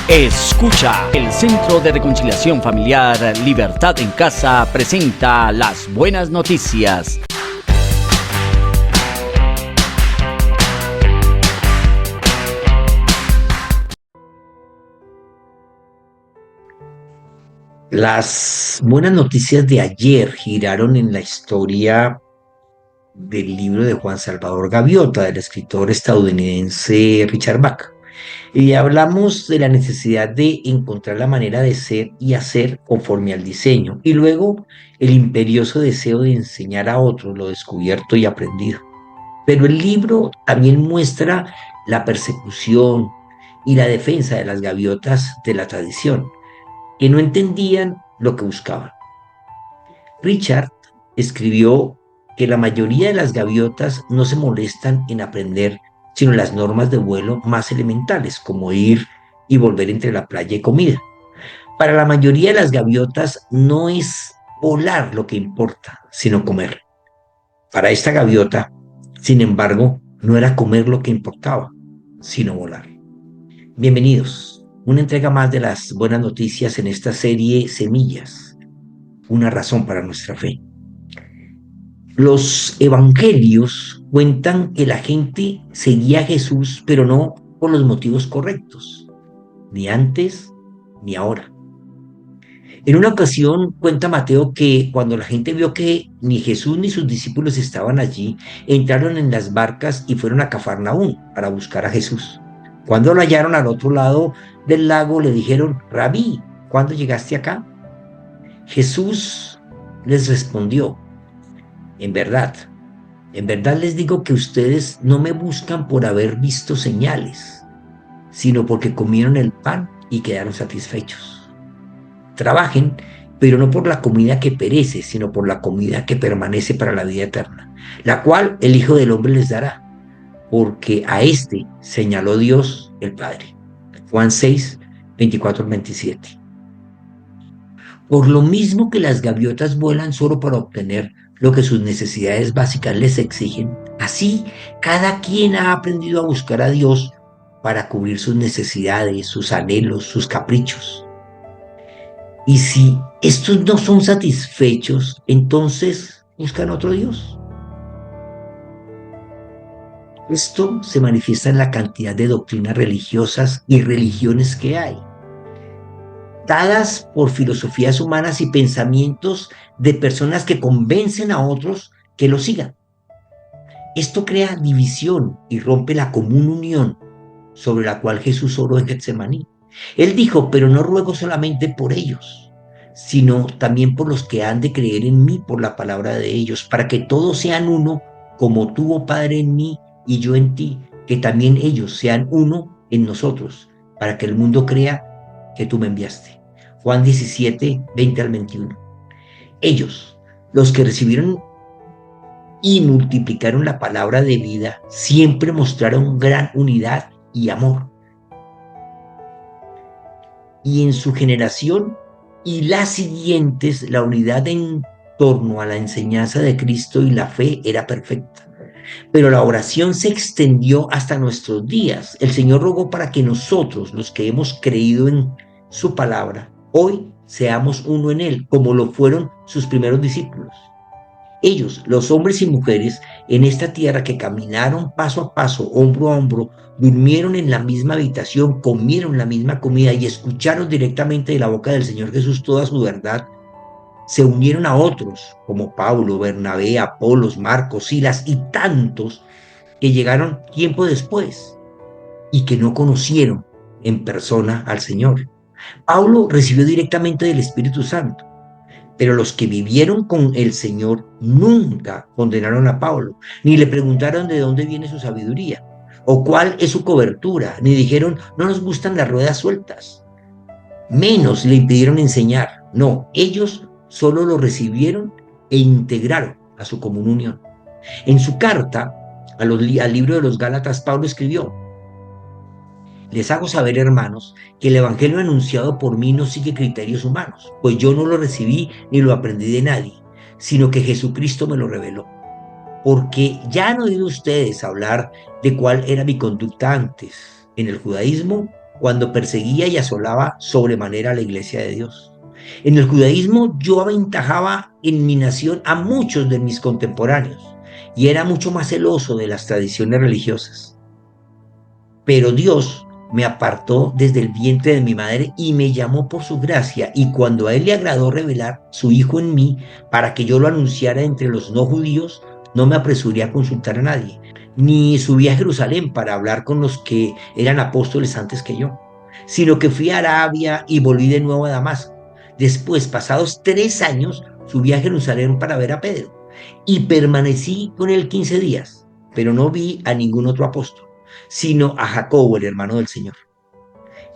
Escucha, el Centro de Reconciliación Familiar Libertad en Casa presenta las buenas noticias. Las buenas noticias de ayer giraron en la historia del libro de Juan Salvador Gaviota, del escritor estadounidense Richard Bach. Y hablamos de la necesidad de encontrar la manera de ser y hacer conforme al diseño, y luego el imperioso deseo de enseñar a otros lo descubierto y aprendido. Pero el libro también muestra la persecución y la defensa de las gaviotas de la tradición, que no entendían lo que buscaban. Richard escribió que la mayoría de las gaviotas no se molestan en aprender sino las normas de vuelo más elementales, como ir y volver entre la playa y comida. Para la mayoría de las gaviotas no es volar lo que importa, sino comer. Para esta gaviota, sin embargo, no era comer lo que importaba, sino volar. Bienvenidos, una entrega más de las buenas noticias en esta serie Semillas, una razón para nuestra fe. Los evangelios cuentan que la gente seguía a Jesús, pero no por los motivos correctos, ni antes ni ahora. En una ocasión cuenta Mateo que cuando la gente vio que ni Jesús ni sus discípulos estaban allí, entraron en las barcas y fueron a Cafarnaúm para buscar a Jesús. Cuando lo hallaron al otro lado del lago, le dijeron: Rabí, ¿cuándo llegaste acá? Jesús les respondió: en verdad les digo que ustedes no me buscan por haber visto señales, sino porque comieron el pan y quedaron satisfechos. Trabajen, pero no por la comida que perece, sino por la comida que permanece para la vida eterna, la cual el Hijo del Hombre les dará, porque a este señaló Dios el Padre. Juan 6, 24-27. Por lo mismo que las gaviotas vuelan solo para obtener lo que sus necesidades básicas les exigen, así cada quien ha aprendido a buscar a Dios para cubrir sus necesidades, sus anhelos, sus caprichos. Y si estos no son satisfechos, entonces buscan otro Dios. Esto se manifiesta en la cantidad de doctrinas religiosas y religiones que hay, dadas por filosofías humanas y pensamientos de personas que convencen a otros que lo sigan. Esto crea división y rompe la común unión sobre la cual Jesús oró en Getsemaní. Él dijo: pero no ruego solamente por ellos, sino también por los que han de creer en mí por la palabra de ellos, para que todos sean uno, como tú, oh Padre, en mí y yo en ti, que también ellos sean uno en nosotros, para que el mundo crea que tú me enviaste. Juan 17, 20-21. Ellos, los que recibieron y multiplicaron la palabra de vida, siempre mostraron gran unidad y amor. Y en su generación y las siguientes, la unidad en torno a la enseñanza de Cristo y la fe era perfecta. Pero la oración se extendió hasta nuestros días. El Señor rogó para que nosotros, los que hemos creído en su palabra, hoy seamos uno en Él, como lo fueron sus primeros discípulos. Ellos, los hombres y mujeres en esta tierra que caminaron paso a paso, hombro a hombro, durmieron en la misma habitación, comieron la misma comida y escucharon directamente de la boca del Señor Jesús toda su verdad, se unieron a otros como Pablo, Bernabé, Apolos, Marcos, Silas y tantos que llegaron tiempo después y que no conocieron en persona al Señor. Pablo recibió directamente del Espíritu Santo, pero los que vivieron con el Señor nunca condenaron a Pablo, ni le preguntaron de dónde viene su sabiduría o cuál es su cobertura, ni dijeron: no nos gustan las ruedas sueltas. Menos le impidieron enseñar. No, ellos solo lo recibieron e integraron a su común unión. En su carta al libro de los Gálatas, Pablo escribió: les hago saber, hermanos, que el evangelio anunciado por mí no sigue criterios humanos, pues yo no lo recibí ni lo aprendí de nadie, sino que Jesucristo me lo reveló. Porque ya han oído ustedes hablar de cuál era mi conducta antes, en el judaísmo, cuando perseguía y asolaba sobremanera a la iglesia de Dios. En el judaísmo yo aventajaba en mi nación a muchos de mis contemporáneos y era mucho más celoso de las tradiciones religiosas. Pero Dios me apartó desde el vientre de mi madre y me llamó por su gracia, y cuando a él le agradó revelar su Hijo en mí para que yo lo anunciara entre los no judíos, no me apresuré a consultar a nadie, ni subí a Jerusalén para hablar con los que eran apóstoles antes que yo, sino que fui a Arabia y volví de nuevo a Damasco. Después, pasados 3 años, subí a Jerusalén para ver a Pedro y permanecí con él 15 días, pero no vi a ningún otro apóstol, sino a Jacobo, el hermano del Señor.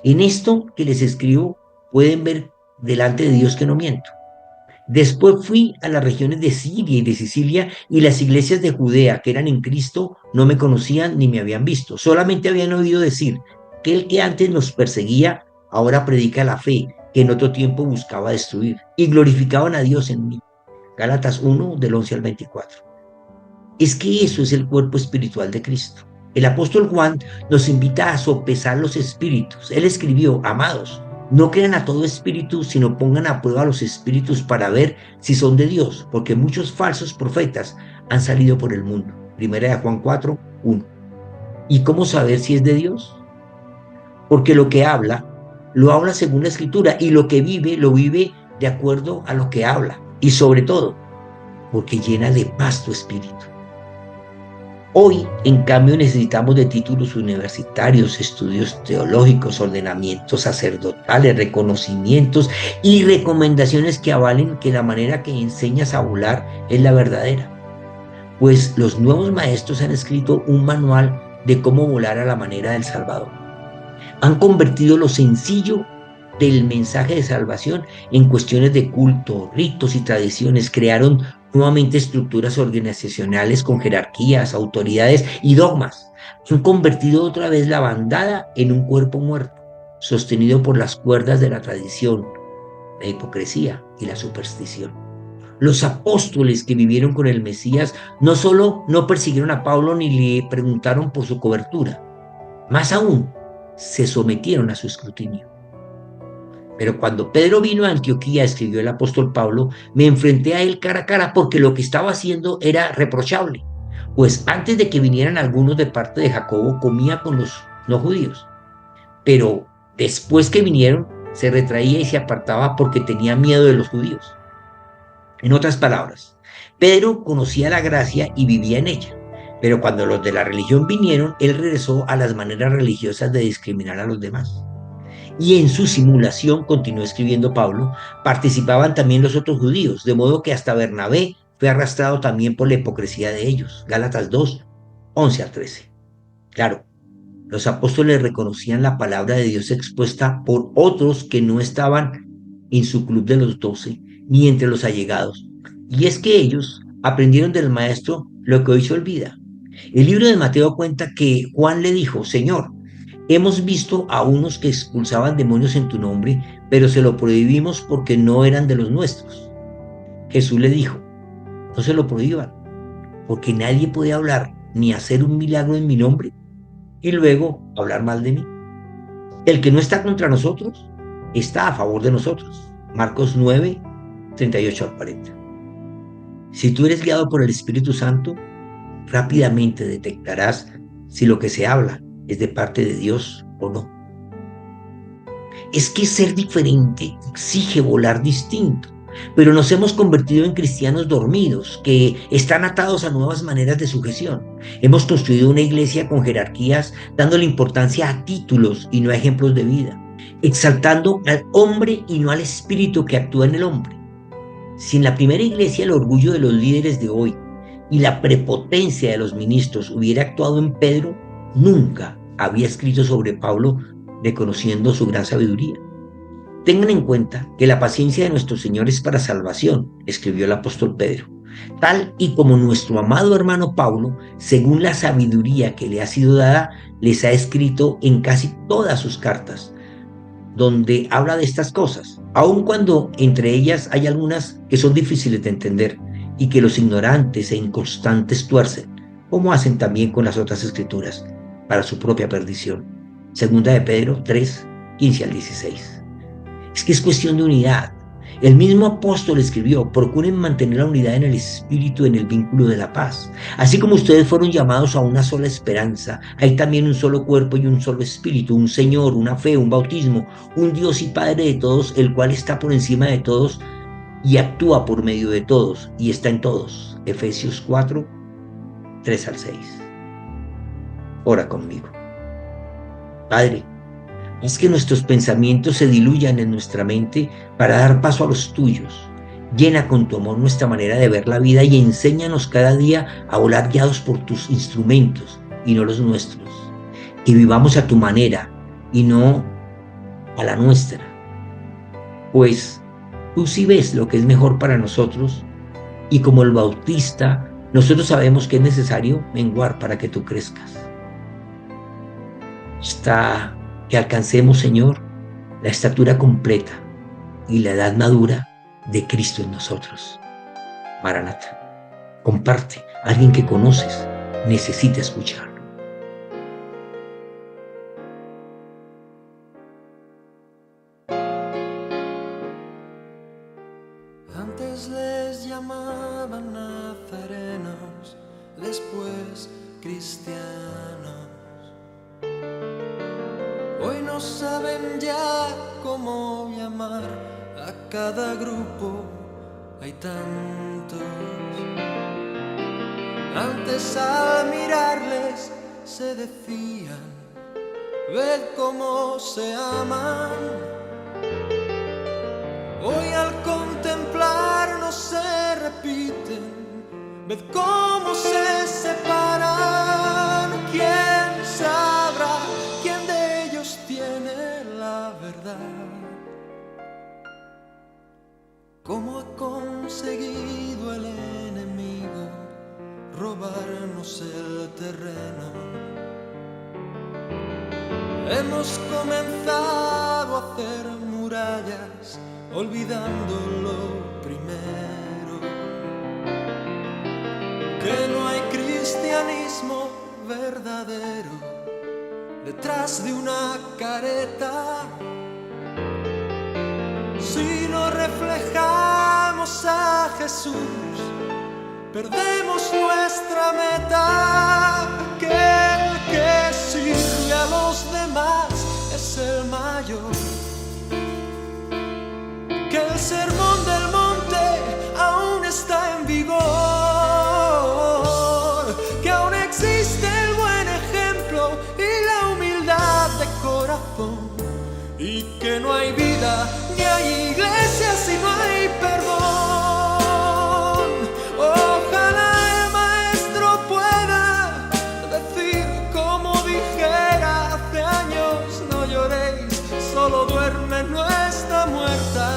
En esto que les escribo pueden ver delante de Dios que no miento. Después fui a las regiones de Siria y de Sicilia, y las iglesias de Judea que eran en Cristo no me conocían ni me habían visto. Solamente habían oído decir que el que antes nos perseguía ahora predica la fe que en otro tiempo buscaba destruir, y glorificaban a Dios en mí. Gálatas 1, del 11 al 24. Es que eso es el cuerpo espiritual de Cristo. El apóstol Juan nos invita a sopesar los espíritus. Él escribió: amados, no crean a todo espíritu, sino pongan a prueba los espíritus para ver si son de Dios, porque muchos falsos profetas han salido por el mundo. Primera de Juan 4, 1. ¿Y cómo saber si es de Dios? Porque lo que habla, lo habla según la Escritura, y lo que vive, lo vive de acuerdo a lo que habla. Y sobre todo, porque llena de paz tu espíritu. Hoy, en cambio, necesitamos de títulos universitarios, estudios teológicos, ordenamientos sacerdotales, reconocimientos y recomendaciones que avalen que la manera que enseñas a volar es la verdadera. Pues los nuevos maestros han escrito un manual de cómo volar a la manera del Salvador. Han convertido lo sencillo del mensaje de salvación en cuestiones de culto, ritos y tradiciones. Crearon nuevamente estructuras organizacionales con jerarquías, autoridades y dogmas. Han convertido otra vez la bandada en un cuerpo muerto, sostenido por las cuerdas de la tradición, la hipocresía y la superstición. Los apóstoles que vivieron con el Mesías no solo no persiguieron a Pablo ni le preguntaron por su cobertura, más aún, se sometieron a su escrutinio. Pero cuando Pedro vino a Antioquía, escribió el apóstol Pablo, me enfrenté a él cara a cara porque lo que estaba haciendo era reprochable. Pues antes de que vinieran algunos de parte de Jacobo, comía con los no judíos. Pero después que vinieron, se retraía y se apartaba porque tenía miedo de los judíos. En otras palabras, Pedro conocía la gracia y vivía en ella. Pero cuando los de la religión vinieron, él regresó a las maneras religiosas de discriminar a los demás. Y en su simulación, continuó escribiendo Pablo, participaban también los otros judíos, de modo que hasta Bernabé fue arrastrado también por la hipocresía de ellos. Gálatas 2, 11 al 13. Claro, los apóstoles reconocían la palabra de Dios expuesta por otros que no estaban en su club de los 12, ni entre los allegados. Y es que ellos aprendieron del maestro lo que hoy se olvida. El libro de Mateo cuenta que Juan le dijo: Señor, hemos visto a unos que expulsaban demonios en tu nombre, pero se lo prohibimos porque no eran de los nuestros. Jesús le dijo: no se lo prohíban, porque nadie puede hablar ni hacer un milagro en mi nombre y luego hablar mal de mí. El que no está contra nosotros está a favor de nosotros. Marcos 9, 38 al 40. Si tú eres guiado por el Espíritu Santo, rápidamente detectarás si lo que se habla es de parte de Dios o no. Es que ser diferente exige volar distinto, pero nos hemos convertido en cristianos dormidos que están atados a nuevas maneras de sujeción. Hemos construido una iglesia con jerarquías, dándole importancia a títulos y no a ejemplos de vida, exaltando al hombre y no al espíritu que actúa en el hombre. Si en la primera iglesia el orgullo de los líderes de hoy y la prepotencia de los ministros hubiera actuado en Pedro, nunca había escrito sobre Pablo reconociendo su gran sabiduría. Tengan en cuenta que la paciencia de nuestro Señor es para salvación, escribió el apóstol Pedro, tal y como nuestro amado hermano Pablo, según la sabiduría que le ha sido dada, les ha escrito en casi todas sus cartas, donde habla de estas cosas, aun cuando entre ellas hay algunas que son difíciles de entender y que los ignorantes e inconstantes tuercen, como hacen también con las otras escrituras, para su propia perdición. Segunda de Pedro 3, 15 al 16. Es que es cuestión de unidad. El mismo apóstol escribió: procuren mantener la unidad en el espíritu, en el vínculo de la paz. Así como ustedes fueron llamados a una sola esperanza, hay también un solo cuerpo y un solo espíritu, un Señor, una fe, un bautismo, un Dios y Padre de todos, el cual está por encima de todos y actúa por medio de todos y está en todos. Efesios 4, 3 al 6. Ora conmigo. Padre, haz que nuestros pensamientos se diluyan en nuestra mente para dar paso a los tuyos. Llena con tu amor nuestra manera de ver la vida y enséñanos cada día a volar guiados por tus instrumentos y no los nuestros. Que vivamos a tu manera y no a la nuestra. Pues tú sí ves lo que es mejor para nosotros y como el Bautista, nosotros sabemos que es necesario menguar para que tú crezcas. Hasta que alcancemos, Señor, la estatura completa y la edad madura de Cristo en nosotros. Maranata, comparte. Alguien que conoces necesita escucharlo. Antes les llamaban nazarenos, después cristianos. Hoy no saben ya cómo llamar a cada grupo, hay tantos. Antes al mirarles se decían: ved cómo se aman. Hoy al contemplarnos se repiten: ved cómo se separan. ¿Quién sabrá quién de ellos tiene la verdad? ¿Cómo ha conseguido el enemigo robarnos el terreno? Hemos comenzado a hacer murallas olvidando lo primero, que no hay cristianismo verdadero detrás de una careta. Si no reflejamos a Jesús, perdemos nuestra meta. Que el que sirve a los demás es el mayor. Que el sermón del monte aún está en vigor, que aún existe el buen ejemplo y la humildad de corazón, y que no hay vida ni hay iglesia si no hay perdón. Ojalá el maestro pueda decir como dijera hace años: no lloréis, solo duerme, no está muerta.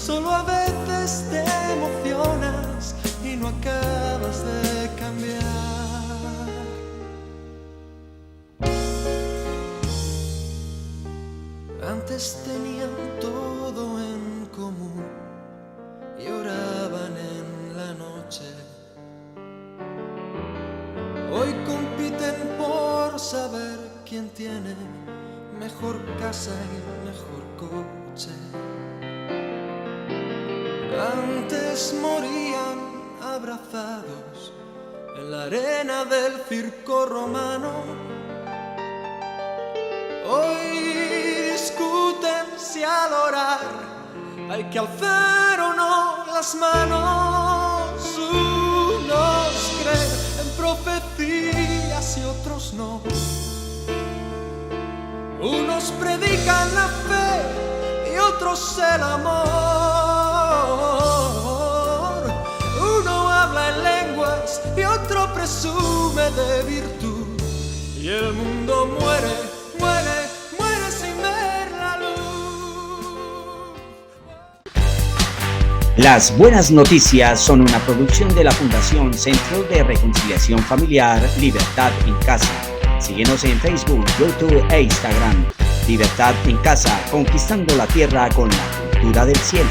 Solo a veces te emocionas y no acabas de cambiar. Antes tenían todo en común y oraban en la noche. Hoy compiten por saber quién tiene mejor casa y mejor coche. Antes morían abrazados en la arena del circo romano. Hoy discuten si al orar hay que alzar o no las manos. Unos creen en profecías y otros no. Unos predican la fe y otros el amor. Uno habla en lenguas y otro presume de virtud. Y el mundo muere, muere, muere sin ver la luz. Las buenas noticias son una producción de la Fundación Centro de Reconciliación Familiar Libertad en Casa. Síguenos en Facebook, YouTube e Instagram. Libertad en Casa, conquistando la tierra con la cultura del cielo.